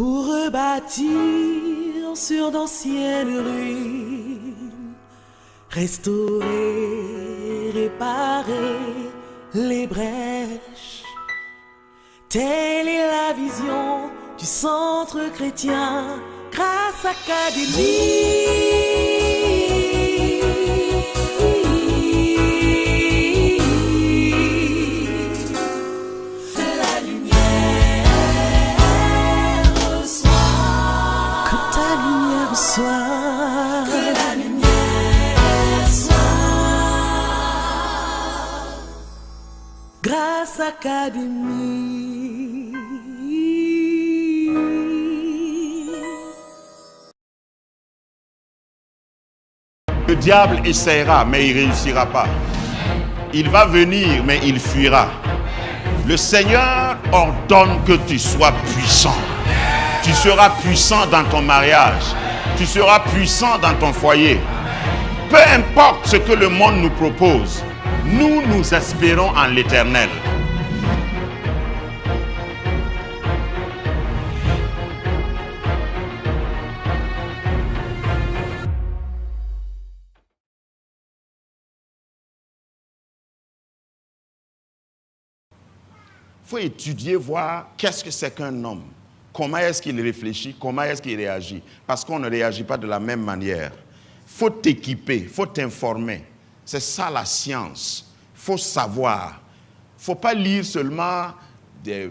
pour rebâtir sur d'anciennes ruines, restaurer, réparer les brèches. Telle est la vision du centre chrétien Grâce Académie. Que la lumière soit. Grâce Académie. Le diable essaiera, mais il ne réussira pas. Il va venir, mais il fuira. Le Seigneur ordonne que tu sois puissant. Tu seras puissant dans ton mariage. Tu seras puissant dans ton foyer. Peu importe ce que le monde nous propose, nous espérons en l'Éternel. Il faut étudier, voir qu'est-ce que c'est qu'un homme. Comment est-ce qu'il réfléchit, comment est-ce qu'il réagit. Parce qu'on ne réagit pas de la même manière. Il faut t'équiper, il faut t'informer. C'est ça la science. Il faut savoir. Il ne faut pas lire seulement des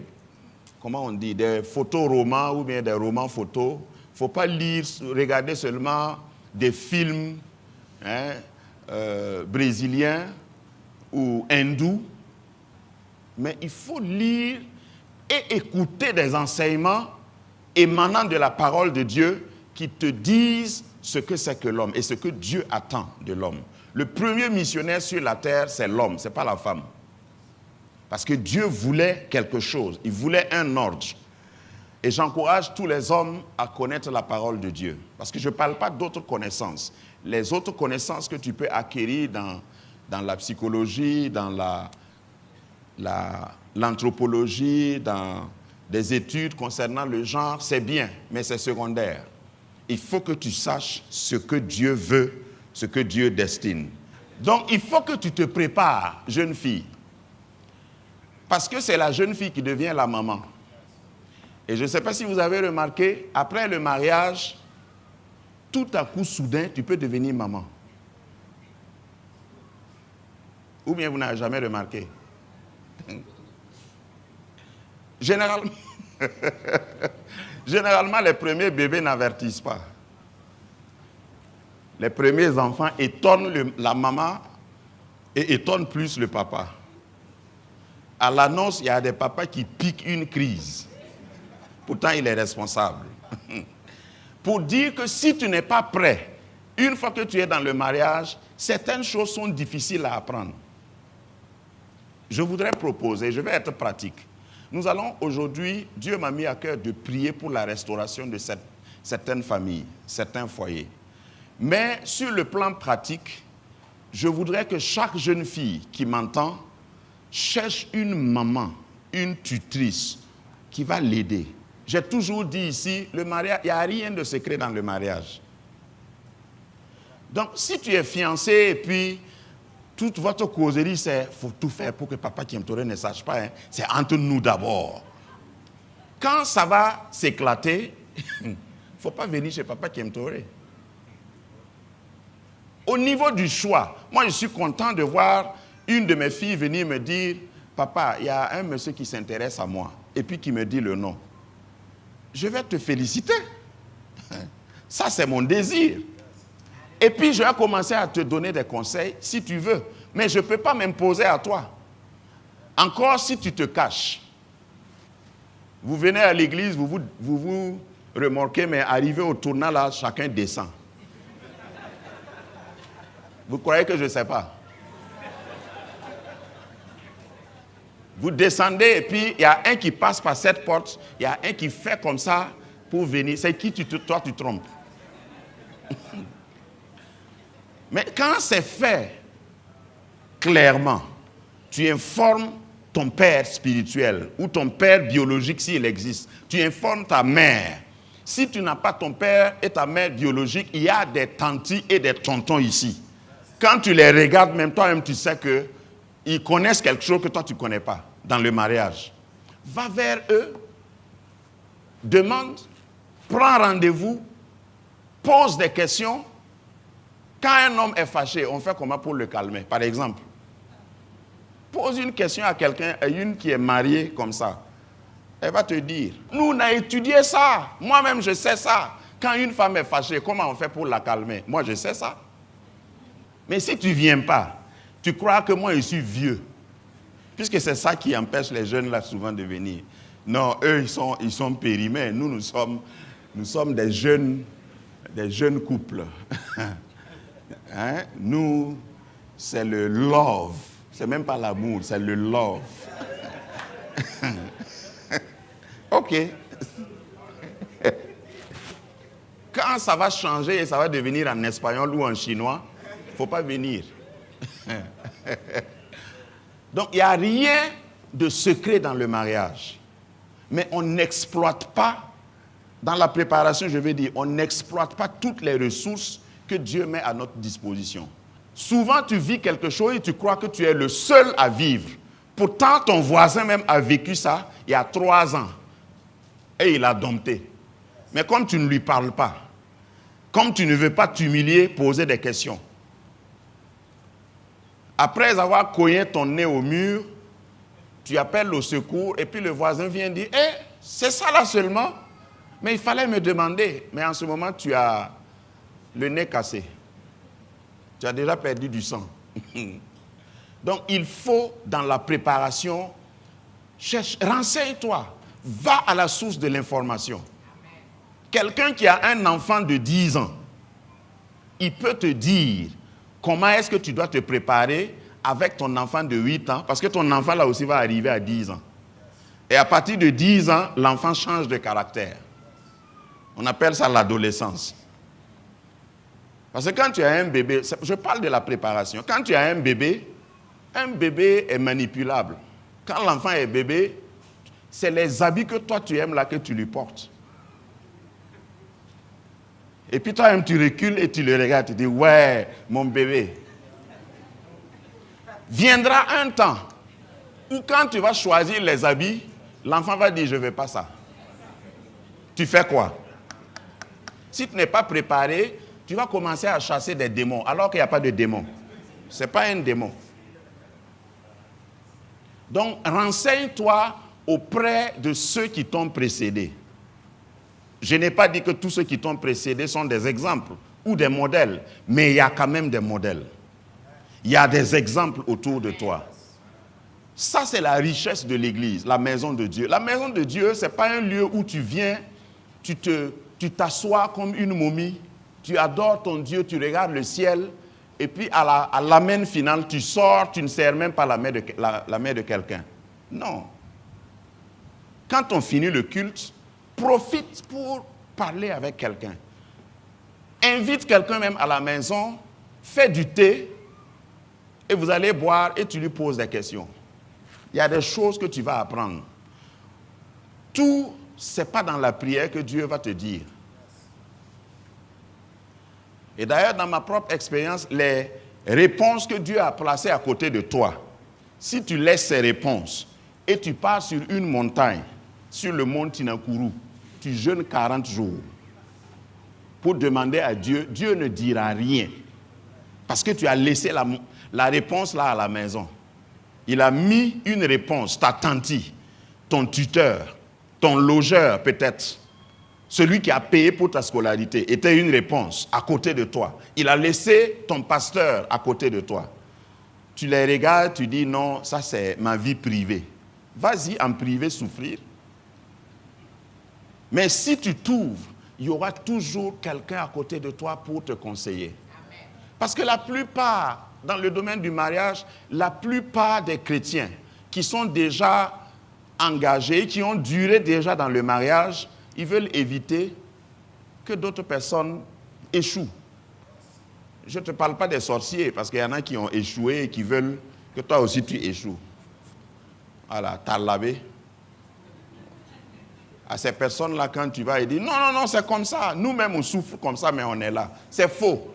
photos-romans ou bien des romans-photos. Il ne faut pas regarder seulement des films brésiliens ou hindous. Mais il faut lire et écouter des enseignements émanant de la parole de Dieu qui te disent ce que c'est que l'homme et ce que Dieu attend de l'homme. Le premier missionnaire sur la terre, c'est l'homme, ce n'est pas la femme. Parce que Dieu voulait quelque chose, il voulait un ordre. Et j'encourage tous les hommes à connaître la parole de Dieu. Parce que je ne parle pas d'autres connaissances. Les autres connaissances que tu peux acquérir dans la psychologie, dans l'anthropologie, dans des études concernant le genre, c'est bien, mais c'est secondaire. Il faut que tu saches ce que Dieu veut, ce que Dieu destine. Donc, il faut que tu te prépares, jeune fille. Parce que c'est la jeune fille qui devient la maman. Et je ne sais pas si vous avez remarqué, après le mariage, tout à coup, soudain, tu peux devenir maman. Ou bien vous n'avez jamais remarqué. Généralement, les premiers bébés n'avertissent pas. Les premiers enfants étonnent la maman et étonnent plus le papa. À l'annonce, il y a des papas qui piquent une crise. Pourtant, il est responsable. Pour dire que si tu n'es pas prêt, une fois que tu es dans le mariage, certaines choses sont difficiles à apprendre. Je voudrais proposer, je vais être pratique. Nous allons aujourd'hui, Dieu m'a mis à cœur de prier pour la restauration de certaines familles, certains foyers. Mais sur le plan pratique, je voudrais que chaque jeune fille qui m'entend cherche une maman, une tutrice qui va l'aider. J'ai toujours dit ici, le mariage, il n'y a rien de secret dans le mariage. Donc, si tu es fiancé et puis toute votre causerie, c'est « faut tout faire pour que Papa Kiemtore ne sache pas, hein. C'est entre nous d'abord ». Quand ça va s'éclater, il ne faut pas venir chez Papa Kiemtore. Au niveau du choix, moi je suis content de voir une de mes filles venir me dire « Papa, il y a un monsieur qui s'intéresse à moi » et puis qui me dit le nom. Je vais te féliciter. Ça, c'est mon désir. Et puis, je vais commencer à te donner des conseils si tu veux. Mais je ne peux pas m'imposer à toi. Encore si tu te caches. Vous venez à l'église, vous remorquez, mais arrivé au tournant là, chacun descend. Vous croyez que je ne sais pas? Vous descendez et puis il y a un qui passe par cette porte, il y a un qui fait comme ça pour venir. C'est qui toi tu trompes? Mais quand c'est fait clairement, tu informes ton père spirituel ou ton père biologique s'il existe. Tu informes ta mère. Si tu n'as pas ton père et ta mère biologique, il y a des tantis et des tontons ici. Quand tu les regardes, même toi-même, tu sais qu'ils connaissent quelque chose que toi, tu ne connais pas dans le mariage. Va vers eux, demande, prends rendez-vous, pose des questions. Quand un homme est fâché, on fait comment pour le calmer? Par exemple, pose une question à quelqu'un, une qui est mariée comme ça. Elle va te dire, nous on a étudié ça, moi-même je sais ça. Quand une femme est fâchée, comment on fait pour la calmer? Moi je sais ça. Mais si tu ne viens pas, tu crois que moi je suis vieux. Puisque c'est ça qui empêche les jeunes là souvent de venir. Non, eux ils sont périmés. Nous sommes des jeunes couples. Hein? Nous, c'est le love. C'est même pas l'amour, c'est le love. Ok. Quand ça va changer et ça va devenir en espagnol ou en chinois, il ne faut pas venir. Donc, il n'y a rien de secret dans le mariage. Mais on n'exploite pas, dans la préparation, je veux dire, on n'exploite pas toutes les ressources que Dieu met à notre disposition. Souvent, tu vis quelque chose et tu crois que tu es le seul à vivre. Pourtant, ton voisin même a vécu ça il y a 3 ans. Et il a dompté. Mais comme tu ne lui parles pas, comme tu ne veux pas t'humilier, poser des questions. Après avoir cogné ton nez au mur, tu appelles au secours et puis le voisin vient dire « Eh, c'est ça là seulement? Mais il fallait me demander. » Mais en ce moment, tu as le nez cassé. Tu as déjà perdu du sang. Donc, il faut, dans la préparation, renseigne-toi. Va à la source de l'information. Quelqu'un qui a un enfant de 10 ans, il peut te dire comment est-ce que tu dois te préparer avec ton enfant de 8 ans, parce que ton enfant là aussi va arriver à 10 ans. Et à partir de 10 ans, l'enfant change de caractère. On appelle ça l'adolescence. Parce que quand tu as un bébé, je parle de la préparation, quand tu as un bébé est manipulable. Quand l'enfant est bébé, c'est les habits que toi tu aimes là que tu lui portes. Et puis toi-même tu recules et tu le regardes, tu dis ouais, mon bébé. Viendra un temps où quand tu vas choisir les habits, l'enfant va dire je ne veux pas ça. Tu fais quoi? Si tu n'es pas préparé, tu vas commencer à chasser des démons alors qu'il n'y a pas de démon. Ce n'est pas un démon. Donc renseigne-toi auprès de ceux qui t'ont précédé. Je n'ai pas dit que tous ceux qui t'ont précédé sont des exemples ou des modèles, mais il y a quand même des modèles. Il y a des exemples autour de toi. Ça, c'est la richesse de l'Église, la maison de Dieu. La maison de Dieu, ce n'est pas un lieu où tu viens, tu t'assois comme une momie, tu adores ton Dieu, tu regardes le ciel, et puis à l'amen final, tu sors, tu ne serres même pas la main de quelqu'un. Non. Quand on finit le culte, profite pour parler avec quelqu'un. Invite quelqu'un même à la maison, fais du thé, et vous allez boire et tu lui poses des questions. Il y a des choses que tu vas apprendre. Tout, ce n'est pas dans la prière que Dieu va te dire. Et d'ailleurs, dans ma propre expérience, les réponses que Dieu a placées à côté de toi, si tu laisses ces réponses et tu pars sur une montagne, sur le mont Tinakuru, tu jeûnes 40 jours pour demander à Dieu, Dieu ne dira rien. Parce que tu as laissé la réponse là à la maison. Il a mis une réponse, ta tante, ton tuteur, ton logeur peut-être, celui qui a payé pour ta scolarité, était une réponse à côté de toi. Il a laissé ton pasteur à côté de toi. Tu les regardes, tu dis non, ça c'est ma vie privée. Vas-y en privé souffrir. Mais si tu t'ouvres, il y aura toujours quelqu'un à côté de toi pour te conseiller. Parce que la plupart, dans le domaine du mariage, la plupart des chrétiens qui sont déjà engagés, qui ont duré déjà dans le mariage, ils veulent éviter que d'autres personnes échouent. Je ne te parle pas des sorciers, parce qu'il y en a qui ont échoué et qui veulent que toi aussi tu échoues. Voilà, t'as lavé. À ces personnes-là, quand tu vas, ils disent, non, c'est comme ça. Nous-mêmes, on souffre comme ça, mais on est là. C'est faux.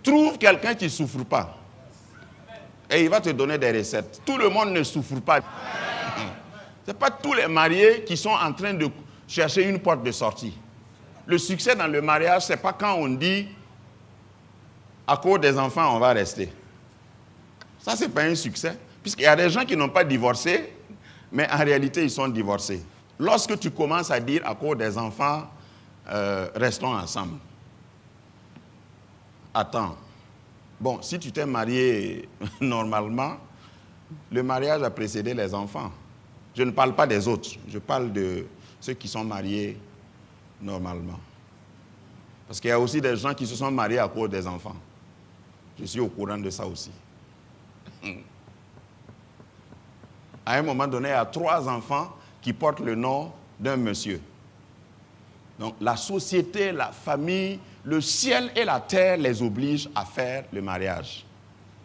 Trouve quelqu'un qui ne souffre pas. Et il va te donner des recettes. Tout le monde ne souffre pas. Ce n'est pas tous les mariés qui sont en train de chercher une porte de sortie. Le succès dans le mariage, ce n'est pas quand on dit, à cause des enfants, on va rester. Ça, ce n'est pas un succès. Puisqu'il y a des gens qui n'ont pas divorcé, mais en réalité, ils sont divorcés. Lorsque tu commences à dire, à cause des enfants, restons ensemble. Attends. Bon, si tu t'es marié normalement, le mariage a précédé les enfants. Je ne parle pas des autres, je parle de ceux qui sont mariés normalement. Parce qu'il y a aussi des gens qui se sont mariés à cause des enfants. Je suis au courant de ça aussi. À un moment donné, il y a 3 enfants qui portent le nom d'un monsieur. Donc la société, la famille, le ciel et la terre les obligent à faire le mariage.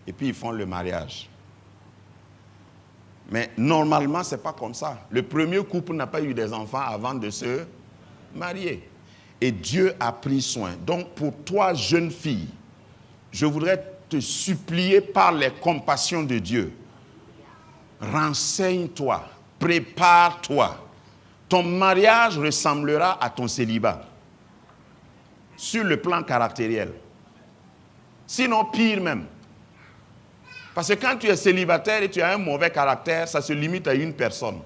Et puis ils font le mariage. Mais normalement, ce n'est pas comme ça. Le premier couple n'a pas eu des enfants avant de se marier. Et Dieu a pris soin. Donc pour toi, jeune fille, je voudrais te supplier par les compassions de Dieu. Renseigne-toi, prépare-toi. Ton mariage ressemblera à ton célibat. Sur le plan caractériel. Sinon, pire même. Parce que quand tu es célibataire et tu as un mauvais caractère, ça se limite à une personne.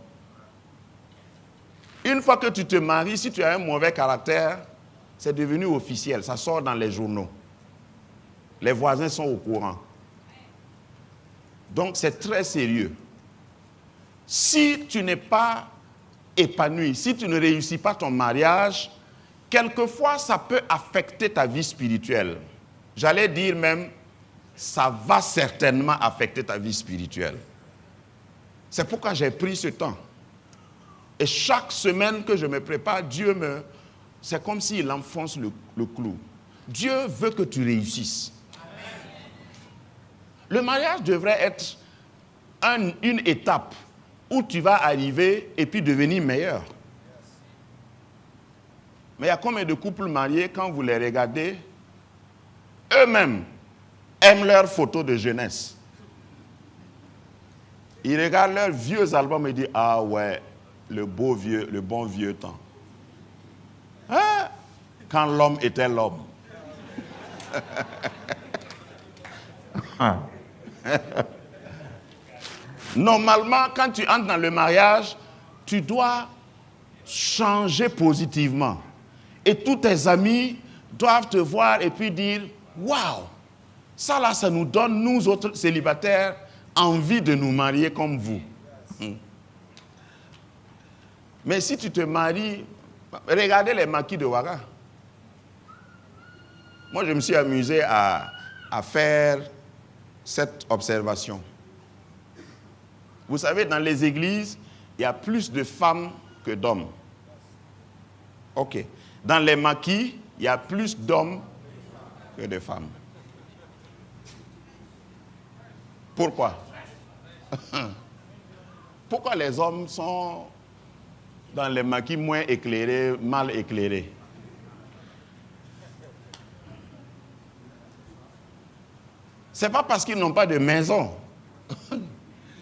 Une fois que tu te maries, si tu as un mauvais caractère, c'est devenu officiel. Ça sort dans les journaux. Les voisins sont au courant. Donc, c'est très sérieux. Si tu n'es pas épanoui, si tu ne réussis pas ton mariage, quelquefois, ça peut affecter ta vie spirituelle. J'allais dire même, ça va certainement affecter ta vie spirituelle. C'est pourquoi j'ai pris ce temps. Et chaque semaine que je me prépare, c'est comme s'il enfonce le clou. Dieu veut que tu réussisses. Le mariage devrait être une étape où tu vas arriver et puis devenir meilleur. Mais il y a combien de couples mariés, quand vous les regardez, eux-mêmes aiment leurs photos de jeunesse. Ils regardent leurs vieux albums et disent, ah ouais, le bon vieux temps. Hein? Quand l'homme était l'homme. Normalement, quand tu entres dans le mariage, tu dois changer positivement. Et tous tes amis doivent te voir et puis dire, waouh, ça là, ça nous donne, nous autres célibataires, envie de nous marier comme vous. Mais si tu te maries, regardez les maquis de Ouaga. Moi, je me suis amusé à faire cette observation. Vous savez, dans les églises, il y a plus de femmes que d'hommes. Ok. Dans les maquis, il y a plus d'hommes que de femmes. Pourquoi? Pourquoi les hommes sont dans les maquis moins éclairés, mal éclairés? Ce n'est pas parce qu'ils n'ont pas de maison.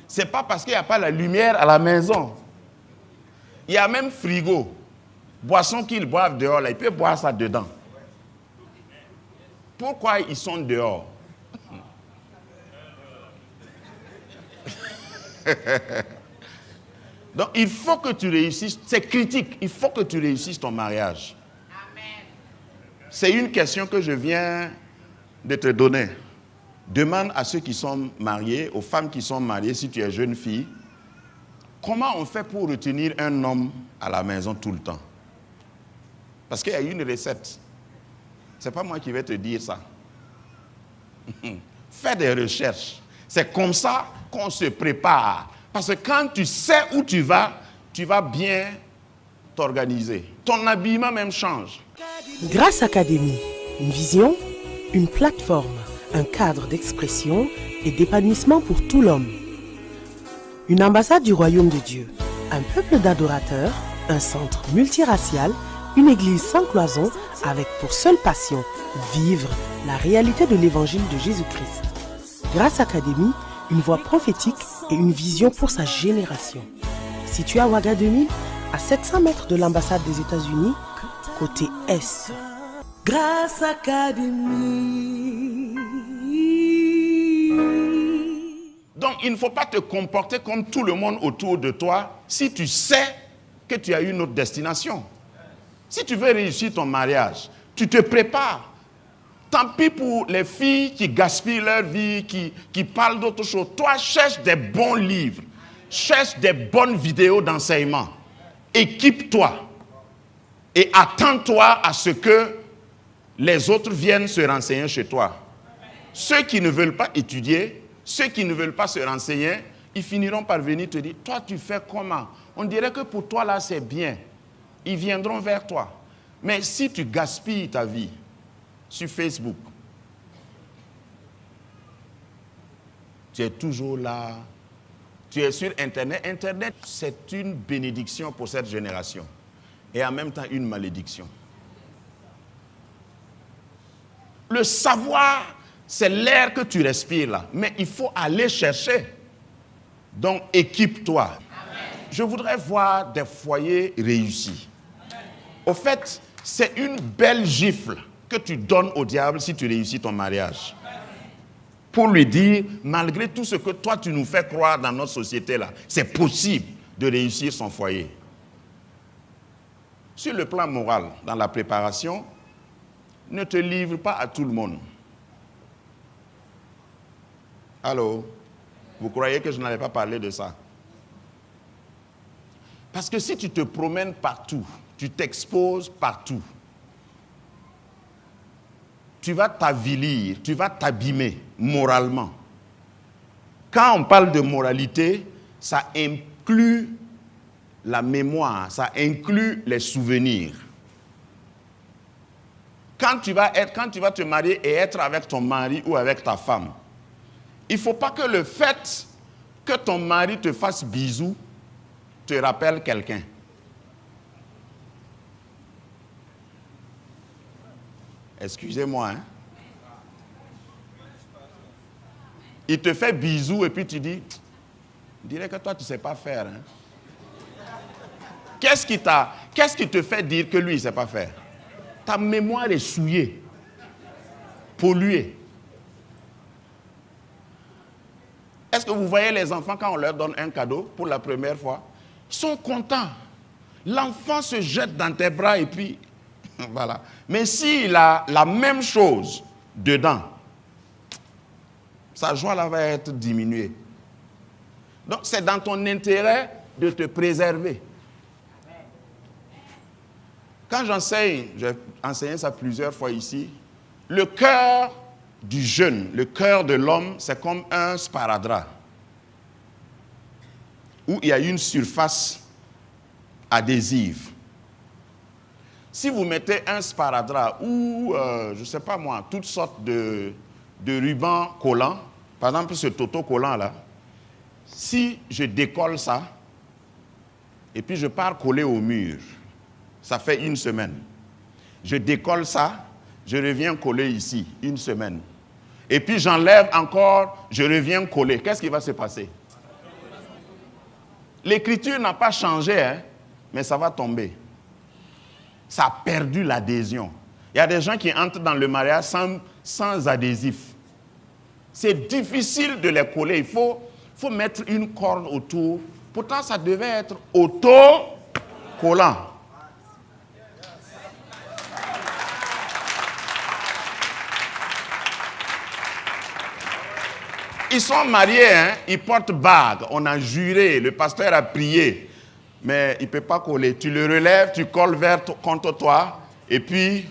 Ce n'est pas parce qu'il n'y a pas la lumière à la maison. Il y a même frigo. Boisson qu'ils boivent dehors, là, ils peuvent boire ça dedans. Pourquoi ils sont dehors? Donc, il faut que tu réussisses. C'est critique. Il faut que tu réussisses ton mariage. Amen. C'est une question que je viens de te donner. Demande à ceux qui sont mariés, aux femmes qui sont mariées, si tu es jeune fille, comment on fait pour retenir un homme à la maison tout le temps? Parce qu'il y a une recette. Ce n'est pas moi qui vais te dire ça. Fais des recherches. C'est comme ça qu'on se prépare. Parce que quand tu sais où tu vas bien t'organiser. Ton habillement même change. Grâce Académie, une vision, une plateforme, un cadre d'expression et d'épanouissement pour tout l'homme. Une ambassade du royaume de Dieu, un peuple d'adorateurs, un centre multiracial, une église sans cloison avec pour seule passion vivre la réalité de l'évangile de Jésus-Christ. Grâce Academy, une voix prophétique et une vision pour sa génération. Situé à Ouaga 2000, à 700 mètres de l'ambassade des États-Unis, côté Est. Grâce Academy. Donc, il ne faut pas te comporter comme tout le monde autour de toi si tu sais que tu as une autre destination. Si tu veux réussir ton mariage, tu te prépares. Tant pis pour les filles qui gaspillent leur vie, qui parlent d'autre chose. Toi, cherche des bons livres, cherche des bonnes vidéos d'enseignement. Équipe-toi et attends-toi à ce que les autres viennent se renseigner chez toi. Ceux qui ne veulent pas étudier, ceux qui ne veulent pas se renseigner, ils finiront par venir te dire, toi tu fais comment? On dirait que pour toi là c'est bien. Ils viendront vers toi. Mais si tu gaspilles ta vie sur Facebook, tu es toujours là, tu es sur Internet. Internet, c'est une bénédiction pour cette génération et en même temps une malédiction. Le savoir, c'est l'air que tu respires là, mais il faut aller chercher. Donc, équipe-toi. Amen. Je voudrais voir des foyers réussis. Au fait, c'est une belle gifle que tu donnes au diable si tu réussis ton mariage. Pour lui dire, malgré tout ce que toi tu nous fais croire dans notre société là, c'est possible de réussir son foyer. Sur le plan moral, dans la préparation, ne te livre pas à tout le monde. Allô? Vous croyez que je n'allais pas parler de ça? Parce que si tu te promènes partout, tu t'exposes partout, tu vas t'avilir, tu vas t'abîmer moralement. Quand on parle de moralité, ça inclut la mémoire, ça inclut les souvenirs. Quand tu vas te marier et être avec ton mari ou avec ta femme, il ne faut pas que le fait que ton mari te fasse bisous te rappelle quelqu'un. Excusez-moi, hein? Il te fait bisous et puis tu dis, je dirais que toi tu ne sais pas faire. Hein? Qu'est-ce qui te fait dire que lui il ne sait pas faire? Ta mémoire est souillée, polluée. Est-ce que vous voyez les enfants quand on leur donne un cadeau pour la première fois? Ils sont contents. L'enfant se jette dans tes bras et puis, voilà. Mais s'il a la même chose dedans, sa joie là va être diminuée. Donc c'est dans ton intérêt de te préserver. Quand j'enseigne, j'ai enseigné ça plusieurs fois ici, le cœur du jeune, le cœur de l'homme, c'est comme un sparadrap où il y a une surface adhésive. Si vous mettez un sparadrap ou, je ne sais pas moi, toutes sortes de rubans collants, par exemple ce toto collant là, si je décolle ça et puis je pars coller au mur, ça fait une semaine. Je décolle ça, je reviens coller ici, une semaine. Et puis j'enlève encore, je reviens coller. Qu'est-ce qui va se passer? L'écriture n'a pas changé, hein, mais ça va tomber. Ça a perdu l'adhésion. Il y a des gens qui entrent dans le mariage sans adhésif. C'est difficile de les coller. Il faut mettre une corde autour. Pourtant, ça devait être auto-collant. Ils sont mariés, hein? Ils portent bague. On a juré, le pasteur a prié. Mais il ne peut pas coller. Tu le relèves, tu colles contre toi, et puis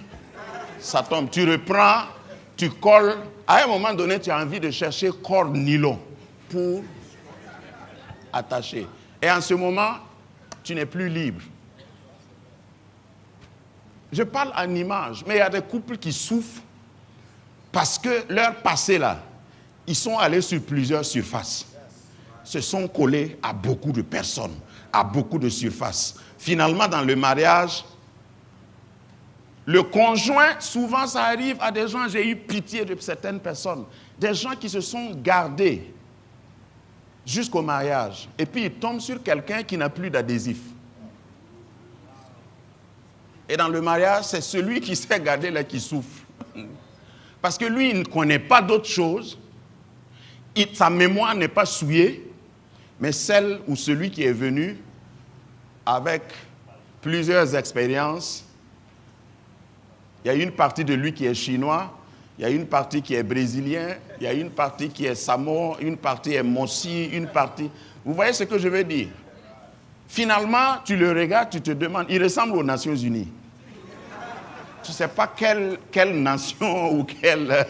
ça tombe. Tu reprends, tu colles. À un moment donné, tu as envie de chercher corde nylon pour attacher. Et en ce moment, tu n'es plus libre. Je parle en image, mais il y a des couples qui souffrent parce que leur passé là, ils sont allés sur plusieurs surfaces. se sont collés à beaucoup de personnes, à beaucoup de surfaces. Finalement, dans le mariage, le conjoint, souvent ça arrive à des gens, j'ai eu pitié de certaines personnes, des gens qui se sont gardés jusqu'au mariage. Et puis ils tombent sur quelqu'un qui n'a plus d'adhésif. Et dans le mariage, c'est celui qui s'est gardé là qui souffre. Parce que lui, il ne connaît pas d'autre chose. Sa mémoire n'est pas souillée, mais celle ou celui qui est venu avec plusieurs expériences. Il y a une partie de lui qui est chinois, il y a une partie qui est brésilien, il y a une partie qui est samoa, une partie est mossi, une partie... Vous voyez ce que je veux dire? Finalement, tu le regardes, tu te demandes, il ressemble aux Nations Unies. Tu ne sais pas quelle nation ou quelle...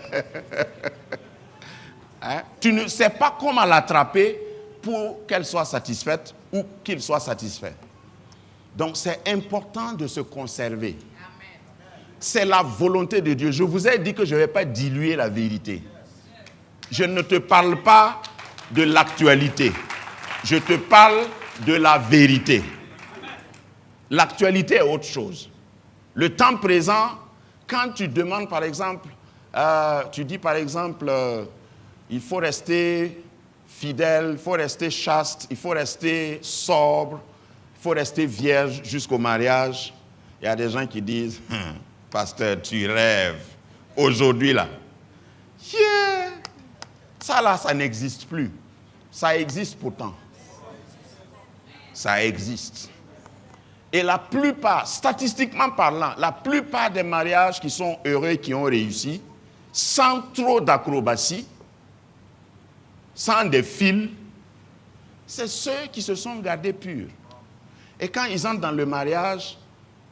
hein? Tu ne sais pas comment l'attraper pour qu'elle soit satisfaite ou qu'il soit satisfait. Donc c'est important de se conserver. C'est la volonté de Dieu. Je vous ai dit que je ne vais pas diluer la vérité. Je ne te parle pas de l'actualité. Je te parle de la vérité. L'actualité est autre chose. Le temps présent, quand tu demandes par exemple, tu dis par exemple, il faut rester fidèle, il faut rester chaste, il faut rester sobre, il faut rester vierge jusqu'au mariage. Il y a des gens qui disent... Pasteur, tu rêves. Aujourd'hui, là. Yeah. Ça, là, ça n'existe plus. Ça existe pourtant. Ça existe. Et la plupart, statistiquement parlant, la plupart des mariages qui sont heureux, qui ont réussi, sans trop d'acrobatie, sans des fils, c'est ceux qui se sont gardés purs. Et quand ils entrent dans le mariage,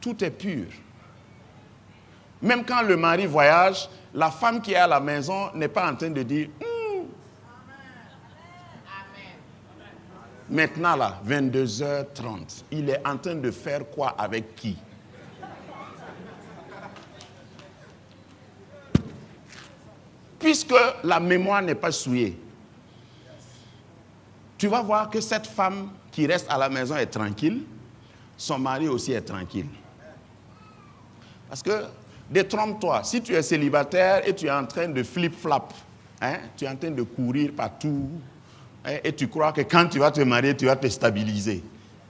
tout est pur. Même quand le mari voyage, la femme qui est à la maison n'est pas en train de dire maintenant là, 22h30, il est en train de faire quoi avec qui? Puisque la mémoire n'est pas souillée, tu vas voir que cette femme qui reste à la maison est tranquille, son mari aussi est tranquille. Parce que détrompe-toi, si tu es célibataire et tu es en train de flip-flap, hein, tu es en train de courir partout, hein, et tu crois que quand tu vas te marier, tu vas te stabiliser.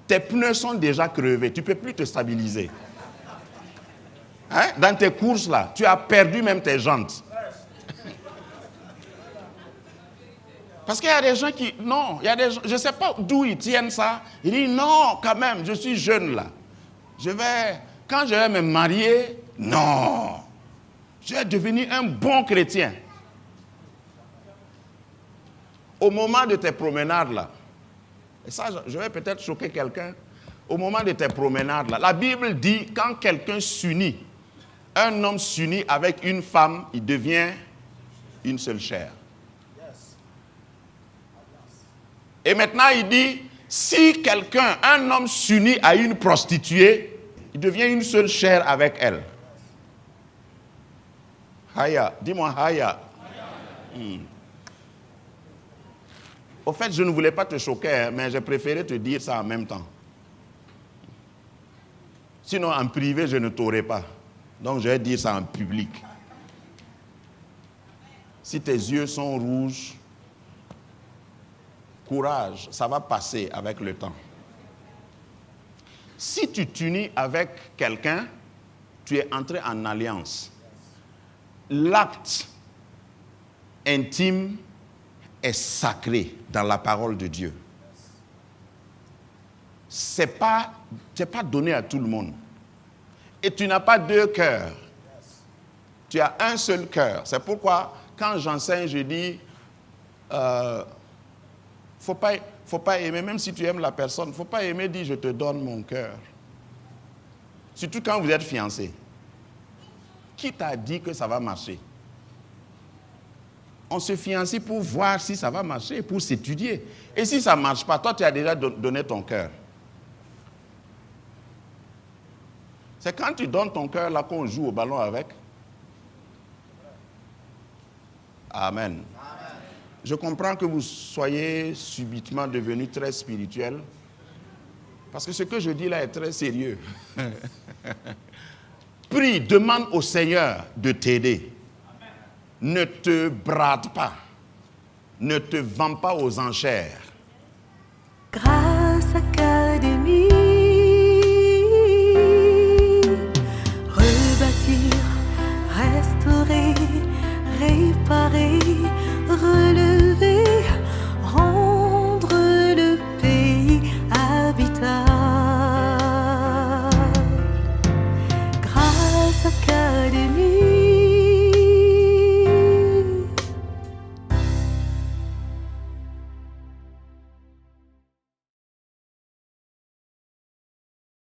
Tes pneus sont déjà crevés, tu ne peux plus te stabiliser. Hein, dans tes courses là, tu as perdu même tes jantes. Parce qu'il y a des gens qui, non, il y a des gens, je ne sais pas d'où ils tiennent ça. Ils disent non, quand même, je suis jeune là. Quand je vais me marier, non, je vais devenir un bon chrétien. Au moment de tes promenades là, et ça je vais peut-être choquer quelqu'un, au moment de tes promenades là, la Bible dit quand quelqu'un s'unit, un homme s'unit avec une femme, il devient une seule chair. Et maintenant il dit, si quelqu'un, un homme s'unit à une prostituée, il devient une seule chair avec elle. Haya, dis-moi Haya. Au fait, je ne voulais pas te choquer, hein, mais j'ai préféré te dire ça en même temps. Sinon, en privé, je ne t'aurais pas. Donc, je vais dire ça en public. Si tes yeux sont rouges, courage, ça va passer avec le temps. Si tu t'unis avec quelqu'un, tu es entré en alliance. L'acte intime est sacré dans la parole de Dieu. Ce n'est pas donné à tout le monde. Et tu n'as pas deux cœurs. Tu as un seul cœur. C'est pourquoi, quand j'enseigne, je dis, faut pas aimer, même si tu aimes la personne, il ne faut pas aimer dire je te donne mon cœur. Surtout quand vous êtes fiancés. Qui t'a dit que ça va marcher? On se fiancie pour voir si ça va marcher, pour s'étudier. Et si ça ne marche pas, toi tu as déjà donné ton cœur. C'est quand tu donnes ton cœur là qu'on joue au ballon avec. Amen. Je comprends que vous soyez subitement devenu très spirituel, parce que ce que je dis là est très sérieux. Prie, demande au Seigneur de t'aider. Ne te brade pas. Ne te vends pas aux enchères. Grâce